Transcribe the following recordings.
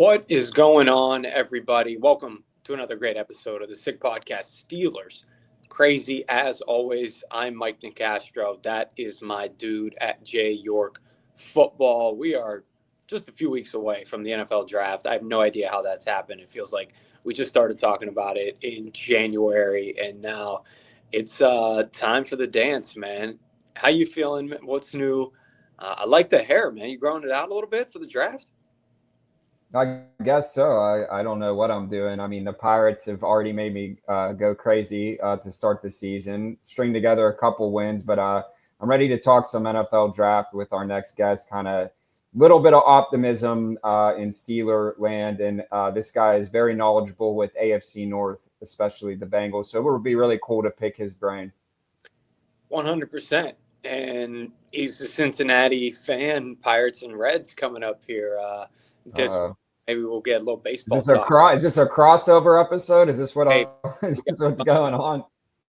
What is going on, everybody? Welcome to another great episode of the Sick Podcast. Steelers crazy as always. I'm Mike Nicastro. That is my dude at J York Football. We are just a few weeks away from the NFL draft. I have no idea how that's happened. It feels like we just started talking about it in January, and now it's time for the dance, man. How you feeling? What's new? I like the hair, man. You growing it out a little bit for the draft? I guess so. I don't know what I'm doing. I mean, the Pirates have already made me go crazy to start the season, string together a couple wins, but I'm ready to talk some NFL draft with our next guest, kind of little bit of optimism in Steeler land. And this guy is very knowledgeable with AFC North, especially the Bengals. So it would be really cool to pick his brain. 100%. And he's a Cincinnati fan, Pirates and Reds coming up here. Maybe we'll get a little baseball. Is this a crossover episode? Is this is this what's going on?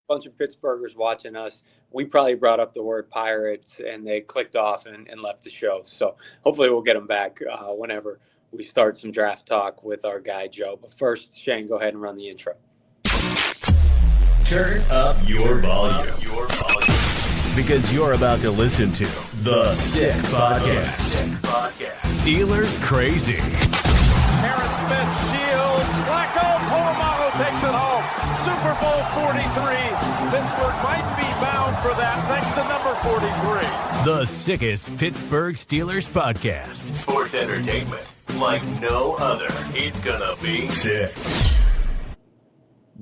Bunch of Pittsburghers watching us. We probably brought up the word Pirates and they clicked off and left the show. So hopefully we'll get them back whenever we start some draft talk with our guy Joe. But first, Shane, go ahead and run the intro. Turn up your volume. Because you're about to listen to The Sick Podcast. Steelers Crazy. Harris Smith shields. Flacco Polamalu takes it home. Super Bowl 43. Pittsburgh might be bound for that thanks to number 43. The sickest Pittsburgh Steelers podcast. Sports entertainment like no other. It's gonna be sick.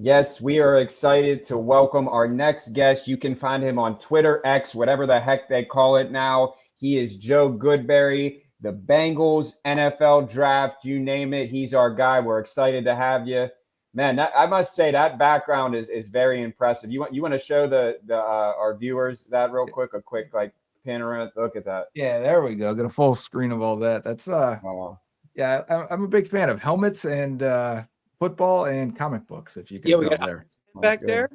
Yes, we are excited to welcome our next guest. You can find him on Twitter, X, whatever the heck they call it now. He is Joe Goodberry, the Bengals, NFL draft, you name it. He's our guy. We're excited to have you. Man, I must say that background is very impressive. You want to show our viewers that real quick, a quick like panorama. Look at that. Yeah, there we go. Get a full screen of all that. That's yeah, I'm a big fan of helmets and football and comic books. If you can we got there back there.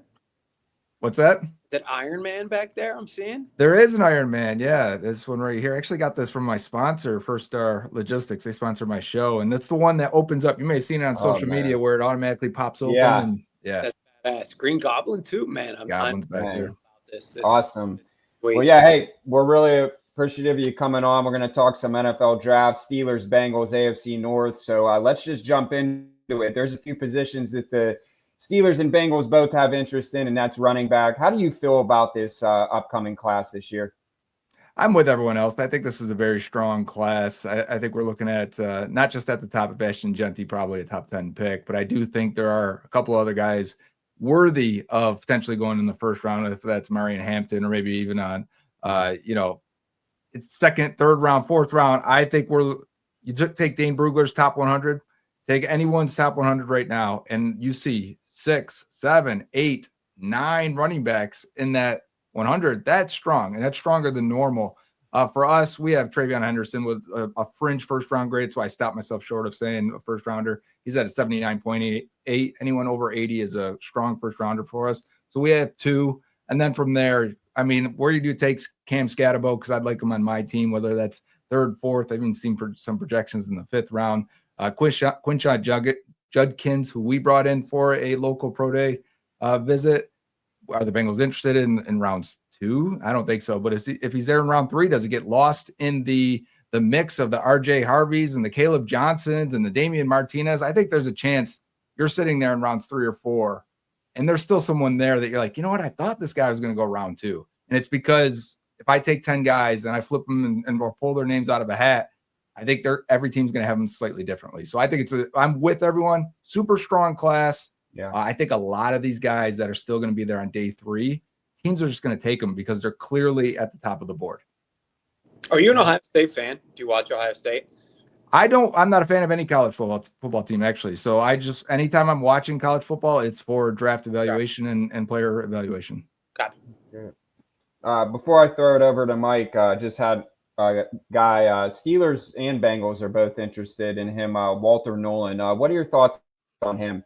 What's that? That Iron Man back there I'm seeing? There is an Iron Man. Yeah, this one right here. I actually got this from my sponsor, First Star Logistics. They sponsor my show, and that's the one that opens up. You may have seen it on social media where it automatically pops open. Yeah, that's badass. Green Goblin too, man. Goblin's back there. About this. Awesome. Well, yeah. Hey, we're really appreciative of you coming on. We're going to talk some NFL draft, Steelers, Bengals, AFC North. So let's just jump into it. There's a few positions that the Steelers and Bengals both have interest in, and that's running back. How do you feel about this upcoming class this year? I'm with everyone else. I think this is a very strong class. I think we're looking at not just at the top of Ashton Genty, probably a top 10 pick, but I do think there are a couple other guys worthy of potentially going in the first round, if that's Marion Hampton or maybe even on, it's second, third round, fourth round. I think you take Dane Brugler's top 100. Take anyone's top 100 right now, and you see 6, 7, 8, 9 running backs in that 100. That's strong, and that's stronger than normal. For us, we have Travion Henderson with a fringe first-round grade, so I stopped myself short of saying a first-rounder. He's at a 79.8. Anyone over 80 is a strong first-rounder for us. So we have 2, and then from there, I mean, where you do take Cam Scatterbo, because I'd like him on my team, whether that's third, fourth. I've even seen some projections in the 5th round. Quinshon Judkins, who we brought in for a local pro day visit. Are the Bengals interested in rounds 2? I don't think so. But if he's there in round 3, does it get lost in the mix of the RJ Harveys and the Caleb Johnsons and the Damian Martinez? I think there's a chance you're sitting there in rounds 3 or 4, and there's still someone there that you're like, you know what? I thought this guy was going to go round 2. And it's because if I take 10 guys and I flip them and pull their names out of a hat, I think every team's going to have them slightly differently. So I think I'm with everyone. Super strong class. Yeah. I think a lot of these guys that are still going to be there on day 3, teams are just going to take them because they're clearly at the top of the board. Are you an Ohio State fan? Do you watch Ohio State? I'm not a fan of any college football team, actually. So anytime I'm watching college football, it's for draft evaluation and player evaluation. Got it. Before I throw it over to Mike, just had guy, Steelers and Bengals are both interested in him. Walter Nolan. What are your thoughts on him?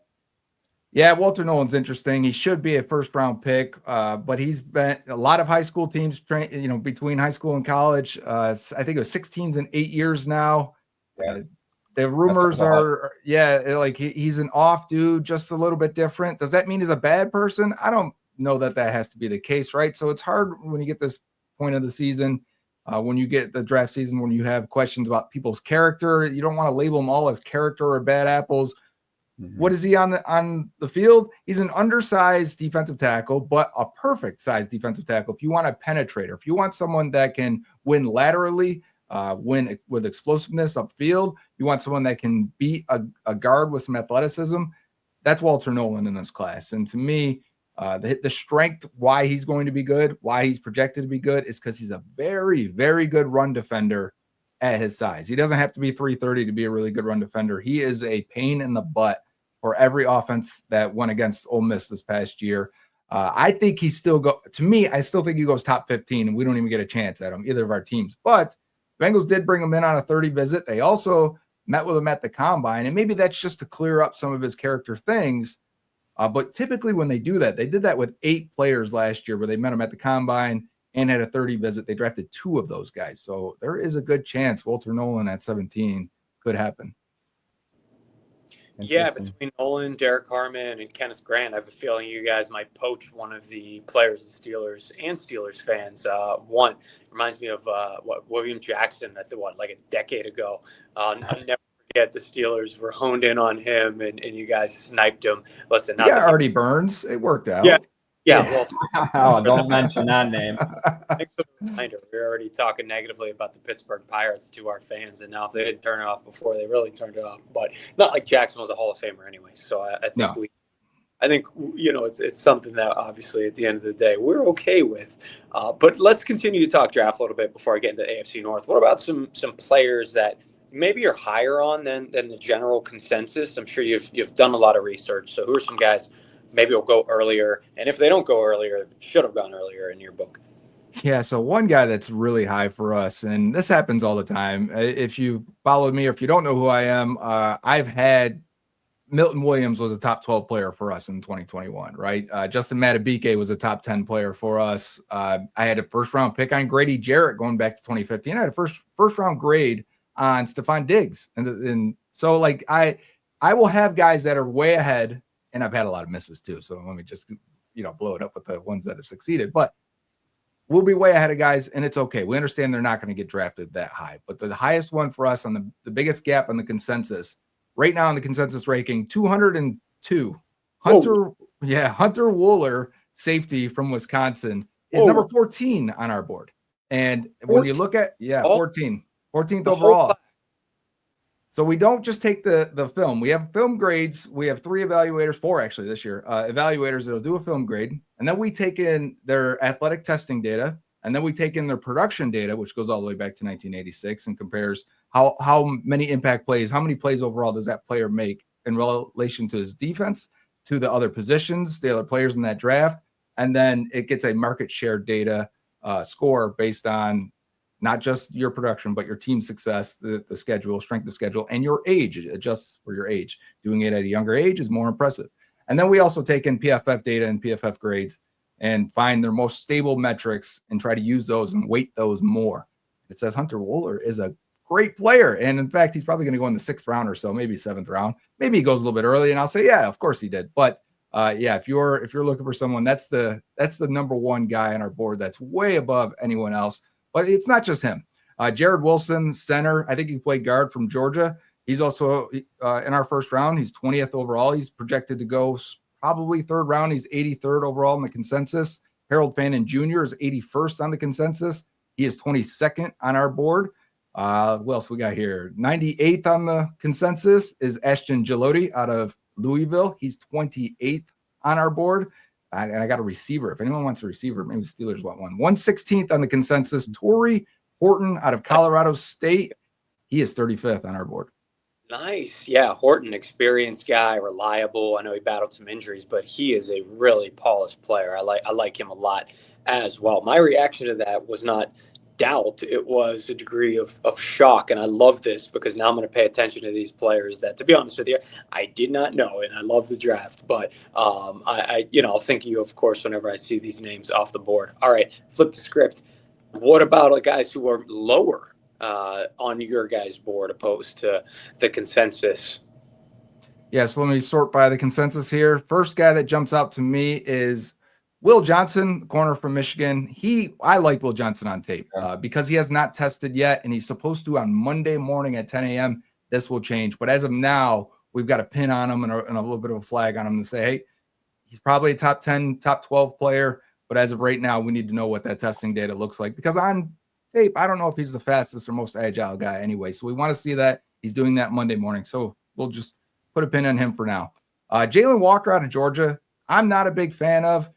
Yeah, Walter Nolan's interesting. He should be a first-round pick, but he's been a lot of high school teams between high school and college. I think it was 6 teams in 8 years now. The rumors are, like he's an off dude, just a little bit different. Does that mean he's a bad person? I don't know that has to be the case, right? So it's hard when you get this point of the season, when you get the draft season, when you have questions about people's character. You don't want to label them all as character or bad apples. Mm-hmm. What is he on the field? He's an undersized defensive tackle, but a perfect size defensive tackle. If you want a penetrator, if you want someone that can win laterally, win with explosiveness upfield, you want someone that can beat a guard with some athleticism, that's Walter Nolan in this class. And to me, the strength, why he's going to be good, why he's projected to be good, is because he's a very, very good run defender at his size. He doesn't have to be 330 to be a really good run defender. He is a pain in the butt for every offense that went against Ole Miss this past year. I think I still think he goes top 15, and we don't even get a chance at him, either of our teams. But Bengals did bring him in on a 30 visit. They also met with him at the combine, and maybe that's just to clear up some of his character things. But typically when they do that, they did that with 8 players last year where they met him at the combine and had a 30 visit. They drafted 2 of those guys. So there is a good chance Walter Nolan at 17 could happen. Yeah, between Nolan, Derek Harmon, and Kenneth Grant, I have a feeling you guys might poach one of the players the Steelers and Steelers fans want. Reminds me of William Jackson, like a decade ago. I'll never forget the Steelers were honed in on him, and you guys sniped him. Listen, Artie Burns, it worked out. Yeah. Well, don't mention that name. Thanks for the reminder. We were already talking negatively about the Pittsburgh Pirates to our fans, and now if they didn't turn it off before, they really turned it off. But not like Jackson was a Hall of Famer anyway. So I think it's something that obviously at the end of the day we're okay with. But let's continue to talk draft a little bit before I get into AFC North. What about some players that maybe you're higher on than the general consensus? I'm sure you've done a lot of research. So who are some guys maybe will go earlier, and if they don't go earlier, should have gone earlier in your book? Yeah, so one guy that's really high for us, and this happens all the time. If you followed me, or if you don't know who I am, I've had Milton Williams was a top 12 player for us in 2021, right? Justin Madubuike was a top 10 player for us. I had a first-round pick on Grady Jarrett going back to 2015. I had a first-round grade on Stephon Diggs. And so, like, I will have guys that are way ahead, and I've had a lot of misses too. So let me just, blow it up with the ones that have succeeded. But we'll be way ahead of guys, and it's okay. We understand they're not going to get drafted that high. But the highest one for us on the biggest gap on the consensus, right now in the consensus ranking, 202. Hunter Wooler, safety from Wisconsin, is number 14 on our board. And when you look at, 14th overall. So we don't just take the film. We have film grades. We have 4 actually this year, evaluators that'll do a film grade. And then we take in their athletic testing data. And then we take in their production data, which goes all the way back to 1986 and compares how many impact plays, how many plays overall does that player make in relation to his defense, to the other positions, the other players in that draft. And then it gets a market share data score based on not just your production, but your team success, the schedule, strength of schedule, and your age. It adjusts for your age. Doing it at a younger age is more impressive. And then we also take in PFF data and PFF grades and find their most stable metrics and try to use those and weight those more. It says Hunter Wooler is a great player. And in fact, he's probably going to go in the 6th round or so, maybe 7th round. Maybe he goes a little bit early, and I'll say, yeah, of course he did. But if you're looking for someone, that's the number 1 guy on our board that's way above anyone else. But it's not just him. Jared Wilson, center. I think he played guard from Georgia. He's also in our first round. He's 20th overall. He's projected to go probably 3rd round. He's 83rd overall in the consensus. Harold Fannin Jr. is 81st on the consensus. He is 22nd on our board. Who else we got here? 98th on the consensus is Ashton Gilotti out of Louisville. He's 28th on our board. And I got a receiver. If anyone wants a receiver, maybe the Steelers want one. 116th on the consensus, Torrey Horton out of Colorado State. He is 35th on our board. Nice. Yeah, Horton, experienced guy, reliable. I know he battled some injuries, but he is a really polished player. I like him a lot as well. My reaction to that was not doubt. It was a degree of shock. And I love this because now I'm going to pay attention to these players that, to be honest with you, I did not know. And I love the draft. But I'll think of you, of course, whenever I see these names off the board. All right, flip the script. What about guys who are lower on your guys' board opposed to the consensus? Yeah, so let me sort by the consensus here. First guy that jumps out to me is Will Johnson, corner from Michigan. I like Will Johnson on tape because he has not tested yet, and he's supposed to on Monday morning at 10 a.m. This will change. But as of now, we've got a pin on him and a little bit of a flag on him to say, hey, he's probably a top 10, top 12 player. But as of right now, we need to know what that testing data looks like because on tape, I don't know if he's the fastest or most agile guy anyway. So we want to see that. He's doing that Monday morning. So we'll just put a pin on him for now. Jalen Walker out of Georgia, I'm not a big fan of.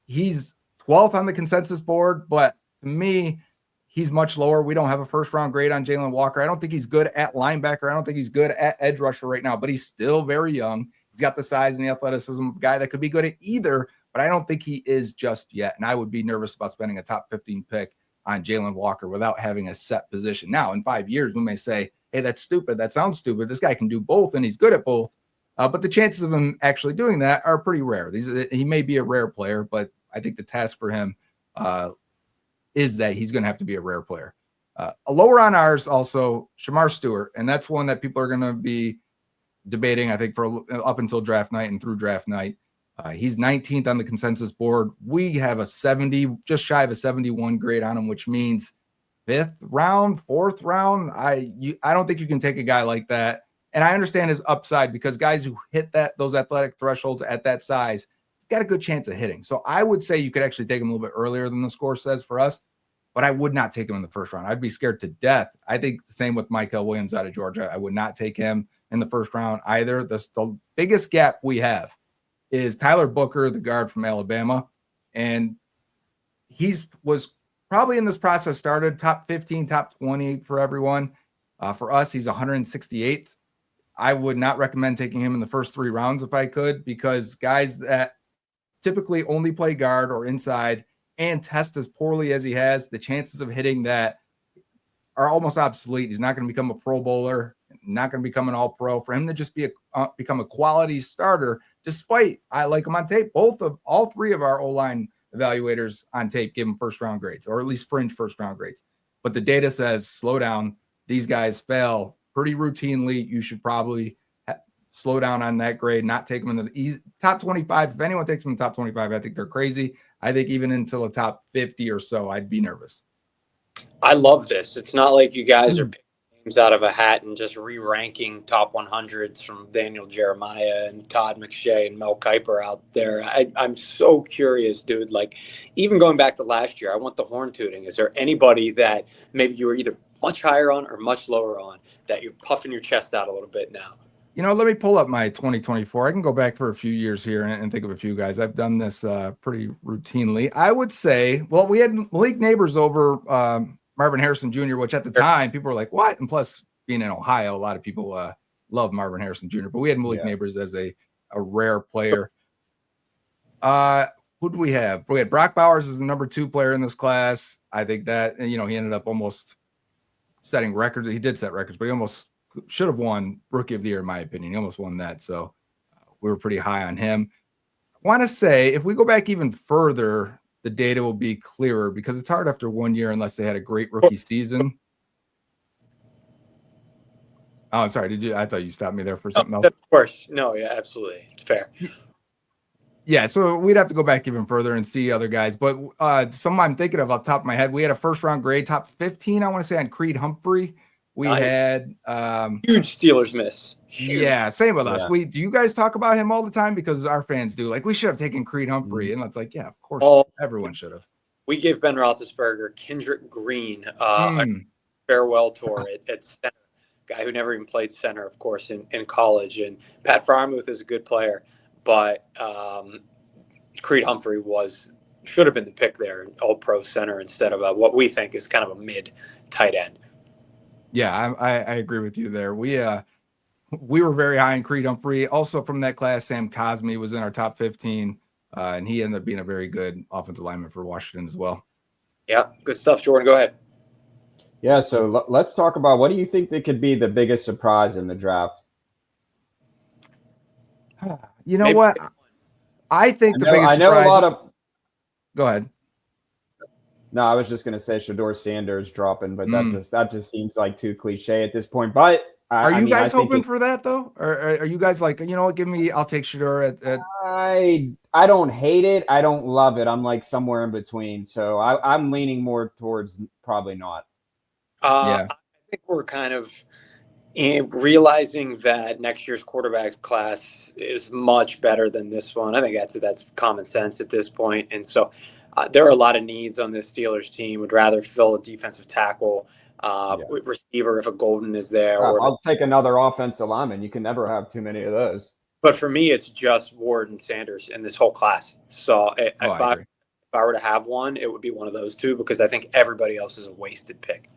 He's 12th on the consensus board, but to me, he's much lower. We don't have a first-round grade on Jalen Walker. I don't think he's good at linebacker. I don't think he's good at edge rusher right now, but he's still very young. He's got the size and the athleticism of a guy that could be good at either, but I don't think he is just yet. And I would be nervous about spending a top 15 pick on Jalen Walker without having a set position. Now, in 5 years, we may say, hey, that's stupid. That sounds stupid. This guy can do both, and he's good at both. But the chances of him actually doing that are pretty rare. He may be a rare player, but I think the task for him is that he's going to have to be a rare player. A lower on ours also, Shamar Stewart, and that's one that people are going to be debating, I think, for up until draft night and through draft night. He's 19th on the consensus board. We have a 70, just shy of a 71 grade on him, which means 5th round, 4th round. I don't think you can take a guy like that. And I understand his upside because guys who hit those athletic thresholds at that size got a good chance of hitting. So I would say you could actually take him a little bit earlier than the score says for us, but I would not take him in the first round. I'd be scared to death. I think the same with Michael Williams out of Georgia. I would not take him in the first round either. The biggest gap we have is Tyler Booker, the guard from Alabama. And was probably in this process started top 15, top 20 for everyone. For us, he's 168th. I would not recommend taking him in the first 3 rounds if I could, because guys that typically only play guard or inside and test as poorly as he has, the chances of hitting that are almost obsolete. He's not going to become a Pro Bowler, not going to become an All-Pro. For him to just become a quality starter, despite I like him on tape, all 3 of our O-line evaluators on tape give him first-round grades, or at least fringe first-round grades. But the data says, slow down. These guys fail pretty routinely. You should probably slow down on that grade, not take them in the top 25. If anyone takes them in the top 25, I think they're crazy. I think even until a top 50 or so, I'd be nervous. I love this. It's not like you guys are picking names out of a hat and just re-ranking top 100s from Daniel Jeremiah and Todd McShay and Mel Kiper out there. I'm so curious, dude. Like, even going back to last year, I want the horn tooting. Is there anybody that maybe you were either much higher on or much lower on that you're puffing your chest out a little bit now? Let me pull up my 2024. I can go back for a few years here and think of a few guys. I've done this pretty routinely. I would say, well, we had Malik Neighbors over Marvin Harrison Jr., which at the time people were like, what? And plus, being in Ohio, a lot of people love Marvin Harrison Jr., but we had Malik Neighbors as a rare player. Who do we have? We had Brock Bowers as the number 2 player in this class. I think that, he ended up almost setting records. He did set records, but he almost should have won Rookie of the Year, in my opinion. He almost won that. So we were pretty high on him. I want to say, if we go back even further, the data will be clearer because it's hard after 1 year unless they had a great rookie season. Oh, I'm sorry. I thought you stopped me there for something else. Of course. No, yeah, absolutely. It's fair. Yeah, so we'd have to go back even further and see other guys. But some I'm thinking of off the top of my head, we had a first-round grade, top 15, I want to say, on Creed Humphrey. We had huge Steelers miss. Huge. Yeah, same with us. Do you guys talk about him all the time? Because our fans do. Like, we should have taken Creed Humphrey, and it's like, yeah, of course, everyone should have. We gave Ben Roethlisberger Kendrick Green a farewell tour at center. Guy who never even played center, of course, in college. And Pat Freiermuth is a good player, but Creed Humphrey should have been the pick there, all-pro center instead of what we think is kind of a mid tight end. Yeah, I agree with you there. We were very high in Creed Humphrey. Also from that class, Sam Cosmi was in our top 15, and he ended up being a very good offensive lineman for Washington as well. Yeah, good stuff, Jordan. Go ahead. Yeah, so let's talk about what do you think that could be the biggest surprise in the draft? You know what? I think the biggest surprise. I know a lot of. Go ahead. No, I was just going to say Shador Sanders dropping, but Mm. that just seems like too cliche at this point. But Are you guys I think hoping for that though? Or are you guys like, you know what, I'll take Shador at I don't hate it. I don't love it. I'm like somewhere in between. So I'm leaning more towards probably not. yeah. I think we're kind of realizing that next year's quarterback class is much better than this one. I think that's common sense at this point. And so there are a lot of needs on this Steelers team. Would rather fill a defensive tackle, receiver if a Golden is there. I'll take another offensive lineman. You can never have too many of those. But for me, it's just Ward and Sanders in this whole class. So if I agree. if I were to have one, it would be one of those two because I think everybody else is a wasted pick.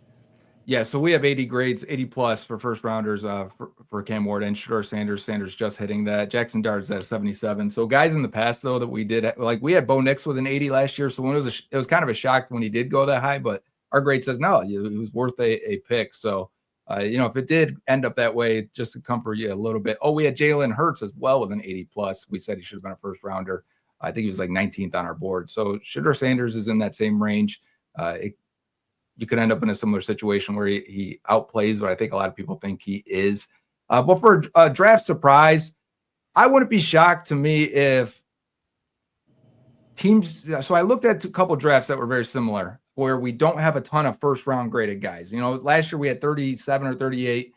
Yeah, so we have 80 grades, 80 plus for first rounders for Cam Ward and Shador Sanders. Sanders just hitting that. Jackson Dart's at 77. So guys in the past though that we did, like we had Bo Nix with an 80 last year. So when it was kind of a shock when he did go that high, but our grade says no, it was worth a pick. So if it did end up that way, just to comfort you a little bit. Oh, we had Jalen Hurts as well with an 80 plus. We said he should have been a first rounder. I think he was like 19th on our board. So Shador Sanders is in that same range. You could end up in a similar situation where he outplays what I think a lot of people think he is. But for a draft surprise, I wouldn't be shocked to me if teams. So I looked at a couple drafts that were very similar where we don't have a ton of first round graded guys. Last year we had 37 or 38.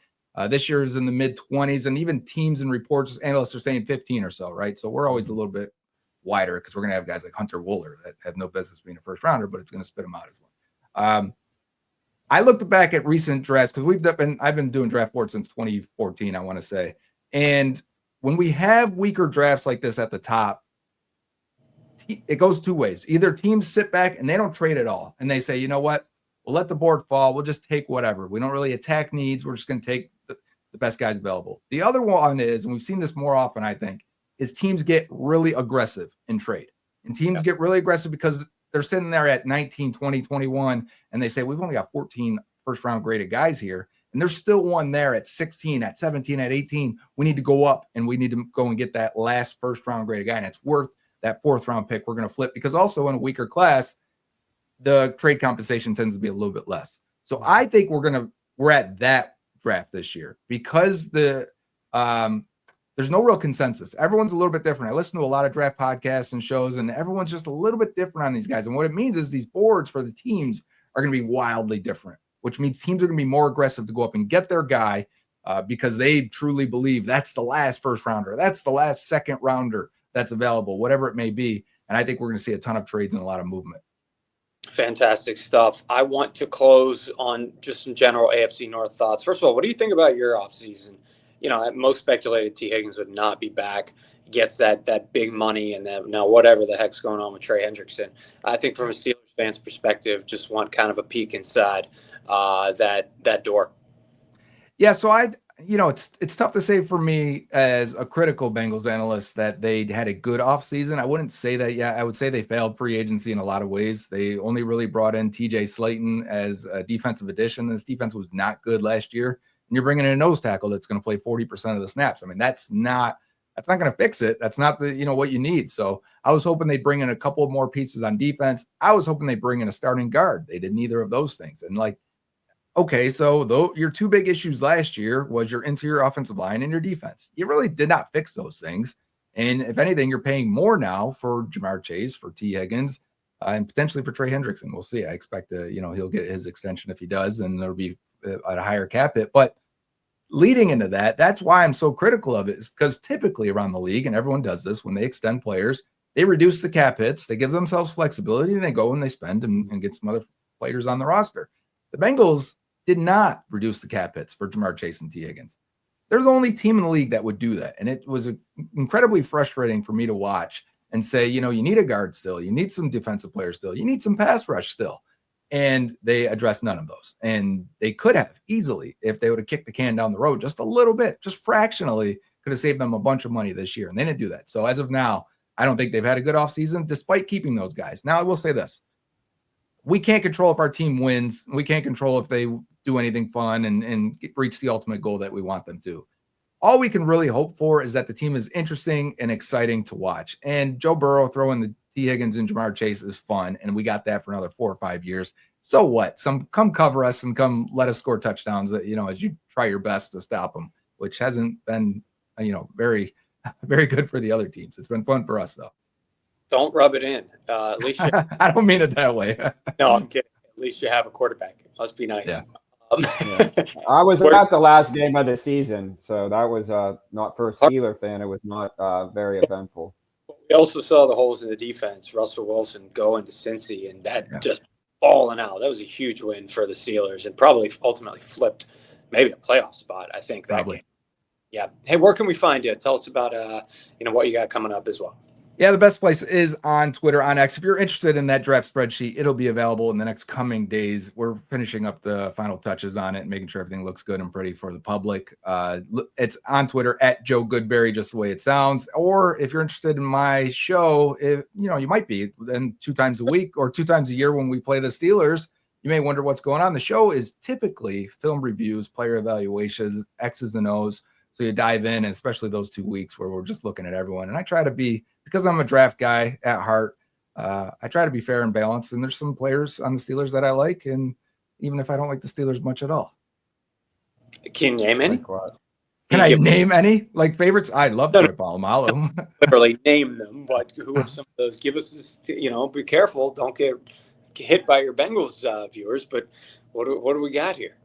This year is in the mid 20s, and even teams and reports, analysts are saying 15 or so, right? So we're always a little bit wider because we're going to have guys like Hunter Wooler that have no business being a first rounder, but it's going to spit them out as well. I looked back at recent drafts because I've been doing draft boards since 2014, I want to say. And when we have weaker drafts like this at the top, it goes two ways. Either teams sit back and they don't trade at all. And they say, you know what? We'll let the board fall. We'll just take whatever. We don't really attack needs. We're just going to take the best guys available. The other one is, and we've seen this more often, I think, is teams get really aggressive in trade. And teams get really aggressive because they're sitting there at 19, 20, 21, and they say, we've only got 14 first-round graded guys here, and there's still one there at 16, at 17, at 18. We need to go up, and we need to go and get that last first-round graded guy, and it's worth that fourth-round pick we're going to flip because also in a weaker class, the trade compensation tends to be a little bit less. So I think we're at that draft this year because there's no real consensus. Everyone's a little bit different. I listen to a lot of draft podcasts and shows, and everyone's just a little bit different on these guys. And what it means is these boards for the teams are going to be wildly different, which means teams are going to be more aggressive to go up and get their guy because they truly believe that's the last first rounder. That's the last second rounder that's available, whatever it may be. And I think we're going to see a ton of trades and a lot of movement. Fantastic stuff. I want to close on just some general AFC North thoughts. First of all, what do you think about your offseason? Most speculated T. Higgins would not be back. He gets that big money, and then now whatever the heck's going on with Trey Hendrickson. I think from a Steelers fan's perspective, just want kind of a peek inside that door. Yeah, so it's tough to say for me as a critical Bengals analyst that they had a good offseason. I wouldn't say that yet. I would say they failed free agency in a lot of ways. They only really brought in TJ Slayton as a defensive addition. This defense was not good last year. And you're bringing in a nose tackle that's going to play 40% of the snaps. I mean, that's not going to fix it. That's not what you need. So I was hoping they'd bring in a couple of more pieces on defense. I was hoping they'd bring in a starting guard. They did neither of those things. And okay, so though your two big issues last year was your interior offensive line and your defense. You really did not fix those things. And if anything, you're paying more now for Jamar Chase, for T. Higgins, and potentially for Trey Hendrickson. We'll see. I expect he'll get his extension if he does, and it'll be at a higher cap hit. But leading into that's why I'm so critical of it, is because typically around the league, and everyone does this when they extend players, they reduce the cap hits, they give themselves flexibility, and they go and they spend and get some other players on the roster. The Bengals did not reduce the cap hits for Jamar Chase and T. Higgins. They're the only team in the league that would do that. And it was incredibly frustrating for me to watch and say, you need a guard still. You need some defensive players still. You need some pass rush still. And they addressed none of those. And they could have easily, if they would have kicked the can down the road just a little bit, just fractionally, could have saved them a bunch of money this year. And they didn't do that. So as of now, I don't think they've had a good offseason despite keeping those guys. Now, I will say this. We can't control if our team wins. We can't control if they do anything fun and reach the ultimate goal that we want them to. All we can really hope for is that the team is interesting and exciting to watch. And Joe Burrow throwing the T. Higgins and Jamar Chase is fun, and we got that for another 4 or 5 years. So what? Come cover us and come let us score touchdowns, as you try your best to stop them, which hasn't been, very, very good for the other teams. It's been fun for us, though. Don't rub it in. At least I don't mean it that way. No, I'm kidding. At least you have a quarterback. It must be nice. Yeah. I was at the last game of the season, so that was not for a Steeler fan. It was not very eventful. We also saw the holes in the defense. Russell Wilson go into Cincy, and that just falling out. That was a huge win for the Steelers, and probably ultimately flipped maybe a playoff spot. I think that game. Yeah. Hey, where can we find you? Tell us about what you got coming up as well. Yeah, the best place is on Twitter, on X. If you're interested in that draft spreadsheet, it'll be available in the next coming days. We're finishing up the final touches on it and making sure everything looks good and pretty for the public. It's on Twitter at Joe Goodberry, just the way it sounds. Or if you're interested in my show, you might be. And 2 times a week or 2 times a year when we play the Steelers, you may wonder what's going on. The show is typically film reviews, player evaluations, X's and O's. So you dive in, and especially those 2 weeks where we're just looking at everyone. And I try to be, because I'm a draft guy at heart, I try to be fair and balanced. And there's some players on the Steelers that I like, and even if I don't like the Steelers much at all. Can you name any? Can I name any? Like favorites? I love Troy Polamalu. Literally name them, but who are some of those? Give us this, be careful. Don't get hit by your Bengals viewers, but what do we got here?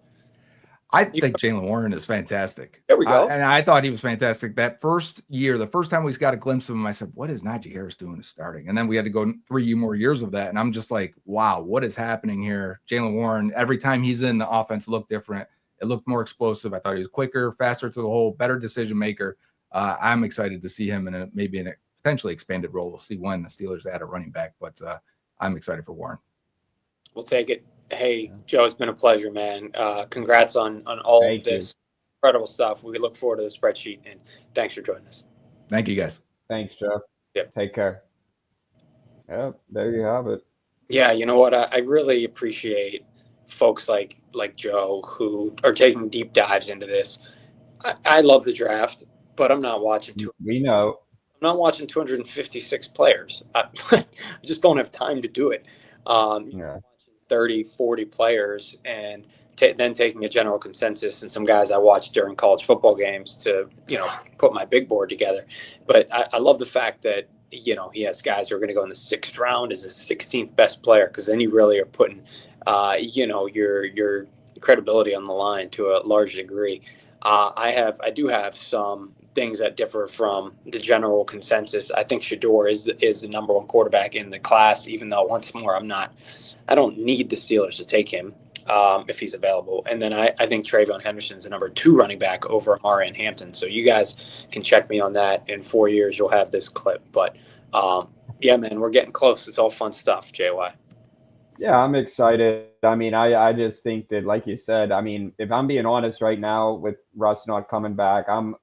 I think Jaylen Warren is fantastic. There we go. And I thought he was fantastic. That first year, the first time we got a glimpse of him, I said, what is Najee Harris doing starting? And then we had to go 3 more years of that. And I'm just like, wow, what is happening here? Jaylen Warren, every time he's in, the offense looked different. It looked more explosive. I thought he was quicker, faster to the hole, better decision maker. I'm excited to see him in maybe in a potentially expanded role. We'll see when the Steelers add a running back, but I'm excited for Warren. We'll take it. Hey, Joe, it's been a pleasure, man. Congrats on all of this incredible stuff. We look forward to the spreadsheet, and thanks for joining us. Thank you, guys. Thanks, Joe. Yep. Take care. Yep, there you have it. Yeah, you know what? I really appreciate folks like Joe who are taking deep dives into this. I love the draft, but I'm not watching. We know. I'm not watching 256 players. I just don't have time to do it. 30, 40 players and then taking a general consensus and some guys I watched during college football games to, put my big board together. But I love the fact that, he has guys who are going to go in the 6th round as his 16th best player, because then you really are putting, your credibility on the line to a large degree. I do have some things that differ from the general consensus. I think Shador is the number 1 quarterback in the class, even though once more I don't need the Steelers to take him if he's available. And then I think Travion Henderson's the number 2 running back over Amari and Hampton. So you guys can check me on that. In 4 years, you'll have this clip. But yeah, man, we're getting close. It's all fun stuff, JY. Yeah, I'm excited. I mean, I just think that, like you said, I mean, if I'm being honest right now with Russ not coming back, I'm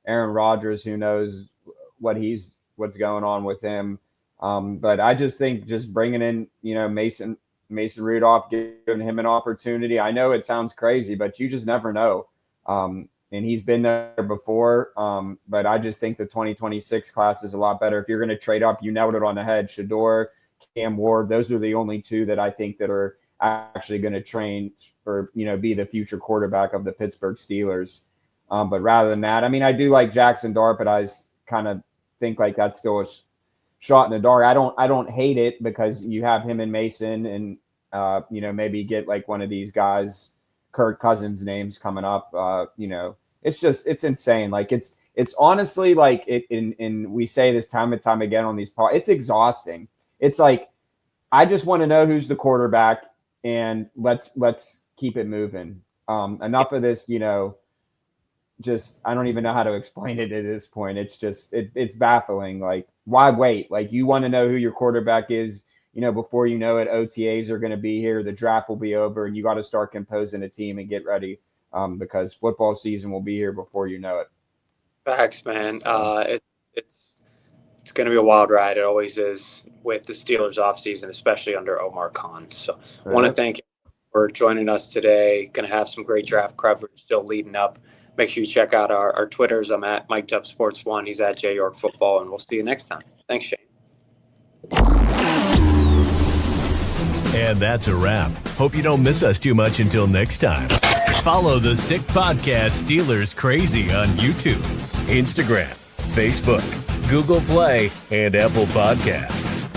Aaron Rodgers, who knows what's going on with him. But I just think just bringing in, Mason Rudolph, giving him an opportunity. I know it sounds crazy, but you just never know. And he's been there before. But I just think the 2026 class is a lot better. If you're going to trade up, you nailed it on the head. Shador, Cam Ward, those are the only 2 that I think that are actually going to train or, be the future quarterback of the Pittsburgh Steelers. But rather than that, I mean, I do like Jackson Dart, but I kind of think like that's still a shot in the dark. I don't hate it because you have him and Mason and, maybe get like one of these guys, Kirk Cousins names coming up. It's insane. Like it's honestly like and we say this time and time again on these podcasts, it's exhausting. It's like, I just want to know who's the quarterback and let's keep it moving. Enough of this, just, I don't even know how to explain it at this point. It's just, it's baffling. Like, why wait? Like, you want to know who your quarterback is, before you know it, OTAs are going to be here. The draft will be over and you got to start composing a team and get ready because football season will be here before you know it. Facts, man. It's going to be a wild ride. It always is with the Steelers offseason, especially under Omar Khan. So I want to thank you for joining us today. Going to have some great draft coverage still leading up. Make sure you check out our Twitters. I'm at Mike Dub Sports 1. He's at J York Football, and we'll see you next time. Thanks, Shane. And that's a wrap. Hope you don't miss us too much until next time. Follow the Sick Podcast Steelers Crazy on YouTube, Instagram, Facebook, Google Play, and Apple Podcasts.